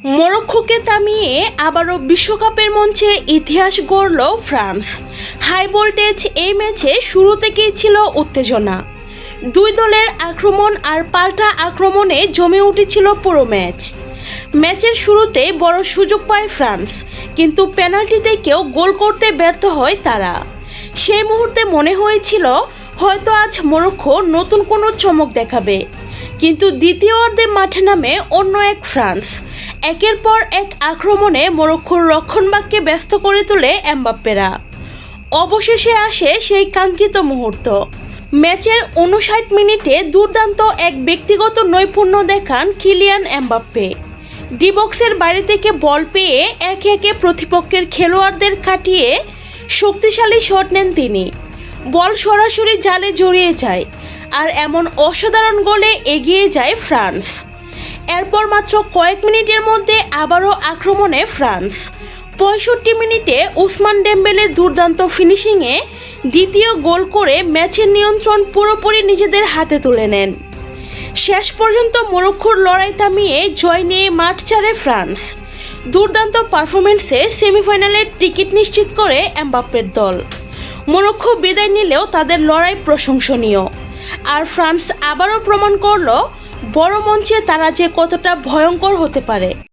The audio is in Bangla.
মরক্কোকে থামিয়ে আবারও বিশ্বকাপের মঞ্চে ইতিহাস গড়ল ফ্রান্স। হাই ভোল্টেজ এই ম্যাচে শুরু থেকেই ছিল উত্তেজনা। দুই দলের আক্রমণ আর পাল্টা আক্রমণে জমে উঠেছিল পুরো ম্যাচ। ম্যাচের শুরুতে বড় সুযোগ পায় ফ্রান্স, কিন্তু পেনাল্টিতে কেউ গোল করতে ব্যর্থ হয় তারা। সেই মুহূর্তে মনে হয়েছিল হয়তো আজ মরক্কো নতুন কোনো চমক দেখাবে, কিন্তু দ্বিতীয় অর্ধে মাঠে নামে অন্য এক ফ্রান্স। একের পর এক আক্রমণে মরক্কোর রক্ষণভাগকে ব্যস্ত করে তোলে এমবাপ্পেরা। অবশেষে আসে সেই কাঙ্ক্ষিত মুহূর্ত। ম্যাচের 59 মিনিটে দুর্দান্ত এক ব্যক্তিগত নৈপুণ্য দেখান কিলিয়ান এমবাপ্পে। ডি বক্সের বাইরে থেকে বল পেয়ে একে একে প্রতিপক্ষের খেলোয়াড়দের কাটিয়ে শক্তিশালী শট নেন তিনি। বল সরাসরি জালে জড়িয়ে যায়, আর এমন অসাধারণ গোলে এগিয়ে যায় ফ্রান্স। এরপর মাত্র কয়েক মিনিটের মধ্যে আবারও আক্রমণে ফ্রান্স। 65 মিনিটে উসমান ডেম্বেলের দুর্দান্ত ফিনিশিংয়ে দ্বিতীয় গোল করে ম্যাচের নিয়ন্ত্রণ পুরোপুরি নিজেদের হাতে তুলে নেন। শেষ পর্যন্ত মরক্কোর লড়াই থামিয়ে জয় নিয়ে মাঠ ছাড়ে ফ্রান্স। দুর্দান্ত পারফরমেন্সে সেমিফাইনালের টিকিট নিশ্চিত করে এমবাপ্পের দল। মরক্কো বিদায় নিলেও তাদের লড়াই প্রশংসনীয়, আর ফ্রান্স আবারও প্রমাণ করল বড় মঞ্চে তারা যে কতটা ভয়ঙ্কর হতে পারে।